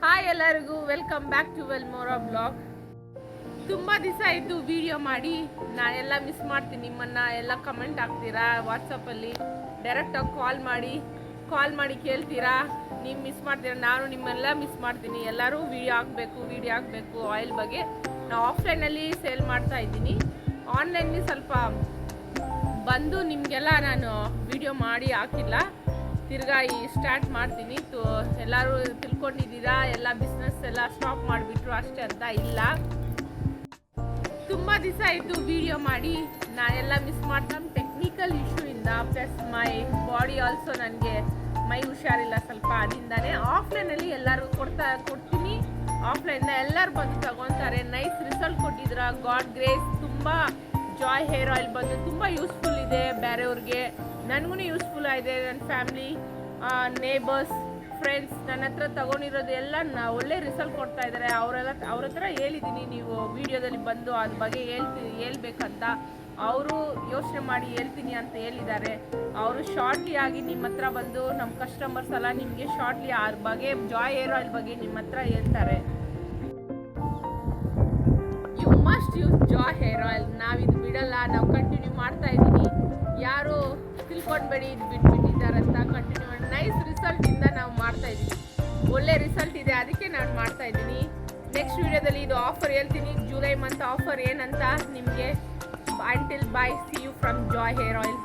Hi ಎಲ್ಲರಿಗೂ welcome back to ವೆಲ್ಮೋರಾ blog. ತುಂಬ ದಿವಸ ಆಯಿತು ವಿಡಿಯೋ ಮಾಡಿ. ನಾನೆಲ್ಲ ಮಿಸ್ ಮಾಡ್ತೀನಿ ನಿಮ್ಮನ್ನು. ಎಲ್ಲ ಕಮೆಂಟ್ ಹಾಕ್ತೀರಾ ವಾಟ್ಸಪ್ಪಲ್ಲಿ, ಡೈರೆಕ್ಟಾಗಿ ಕಾಲ್ ಮಾಡಿ ಕೇಳ್ತೀರಾ. ನೀವು ಮಿಸ್ ಮಾಡ್ತೀರಾ, ನಾನು ನಿಮ್ಮೆಲ್ಲ ಮಿಸ್ ಮಾಡ್ತೀನಿ. ಎಲ್ಲರೂ ವಿಡಿಯೋ ಹಾಕಬೇಕು ಆಯಿಲ್ ಬಗ್ಗೆ. ನಾವು ಆಫ್ಲೈನಲ್ಲಿ ಸೇಲ್ ಮಾಡ್ತಾ ಇದ್ದೀನಿ. ಆನ್ಲೈನಲ್ಲಿ ಸ್ವಲ್ಪ ಬಂದು ನಿಮಗೆಲ್ಲ ನಾನು ವಿಡಿಯೋ ಮಾಡಿ ಹಾಕಿಲ್ಲ. ತಿರ್ಗಾ ಸ್ಟಾರ್ಟ್ ಮಾಡ್ತೀನಿ. ಎಲ್ಲರೂ ತಿಳ್ಕೊಂಡಿದ್ದೀರಾ ಎಲ್ಲ ಬಿಸ್ನೆಸ್ ಎಲ್ಲ ಸ್ಟಾಪ್ ಮಾಡಿಬಿಟ್ರು ಅಷ್ಟೇ ಅಂತ ಇಲ್ಲ. ತುಂಬ ದಿವಸ ಆಯಿತು ವಿಡಿಯೋ ಮಾಡಿ. ನಾನೆಲ್ಲ ಮಿಸ್ ಮಾಡ್ತಾನೆ ಟೆಕ್ನಿಕಲ್ ಇಶ್ಯೂಯಿಂದ, ಪ್ಲಸ್ ಮೈ ಬಾಡಿ ಆಲ್ಸೋ ನನಗೆ ಮೈ ಹುಷಾರಿಲ್ಲ ಸ್ವಲ್ಪ. ಅದರಿಂದನೇ ಆಫ್ಲೈನಲ್ಲಿ ಎಲ್ಲರಿಗೂ ಕೊಡ್ತೀನಿ. ಆಫ್ಲೈನ್ನ ಎಲ್ಲರೂ ಬಂದು ತಗೊತಾರೆ. ನೈಸ್ ರಿಸಲ್ಟ್ ಕೊಟ್ಟಿದ್ರ. God grace. ತುಂಬ ಜಾಯ್ ಹೇರ್ ಆಯಿಲ್ ಬಂದು ತುಂಬ ಯೂಸ್ಫುಲ್ ಇದೆ ಬೇರೆಯವ್ರಿಗೆ. ನನಗೂ ಯೂಸ್ಫುಲ್ ಆಗಿದೆ. ನನ್ನ ಫ್ಯಾಮ್ಲಿ, ನೇಬರ್ಸ್, ಫ್ರೆಂಡ್ಸ್ ನನ್ನ ಹತ್ರ ತೊಗೊಂಡಿರೋದು ಎಲ್ಲ ಒಳ್ಳೆ ರಿಸಲ್ಟ್ ಕೊಡ್ತಾ ಇದ್ದಾರೆ. ಅವ್ರ ಹತ್ರ ಹೇಳಿದ್ದೀನಿ, ನೀವು ವೀಡಿಯೋದಲ್ಲಿ ಬಂದು ಅದ್ರ ಬಗ್ಗೆ ಹೇಳ್ಬೇಕಂತ. ಅವರು ಯೋಚನೆ ಮಾಡಿ ಹೇಳ್ತೀನಿ ಅಂತ ಹೇಳಿದ್ದಾರೆ. ಅವರು ಶಾರ್ಟ್ಲಿ ಆಗಿ ನಿಮ್ಮ ಹತ್ರ ಬಂದು, ನಮ್ಮ ಕಸ್ಟಮರ್ಸ್ ಎಲ್ಲ ನಿಮಗೆ ಶಾರ್ಟ್ಲಿ ಅದ್ರ ಬಗ್ಗೆ ಜಾಯ್ ಹೇರ್ ಆಯಿಲ್ ಬಗ್ಗೆ ನಿಮ್ಮ ಹತ್ರ ಹೇಳ್ತಾರೆ. You must use Joy hair oil. ನಾವಿದು ಬಿಡಲ್ಲ, ನಾವು ಕಂಟಿನ್ಯೂ ಮಾಡ್ತಾ ಇದ್ದೀನಿ. ಯಾರು ತಿಳ್ಕೊಂಡ್ಬೇಡಿ ಇದು ಬಿಟ್ಬಿಟ್ಟಿದ್ದಾರಂತ. ಕಂಟಿನ್ಯೂ ಮಾಡಿ. ನೈಸ್ ರಿಸಲ್ಟಿಂದ ನಾವು ಮಾಡ್ತಾ ಇದ್ದೀವಿ. ಒಳ್ಳೆ ರಿಸಲ್ಟ್ ಇದೆ, ಅದಕ್ಕೆ ನಾನು ಮಾಡ್ತಾ ಇದ್ದೀನಿ. ನೆಕ್ಸ್ಟ್ ವಿಡಿಯೋದಲ್ಲಿ ಇದು ಆಫರ್ ಹೇಳ್ತೀನಿ. ಜುಲೈ ಮಂತ್ ಆಫರ್ ಏನಂತ ನಿಮಗೆ. Until bye, see you from Joy hair oil.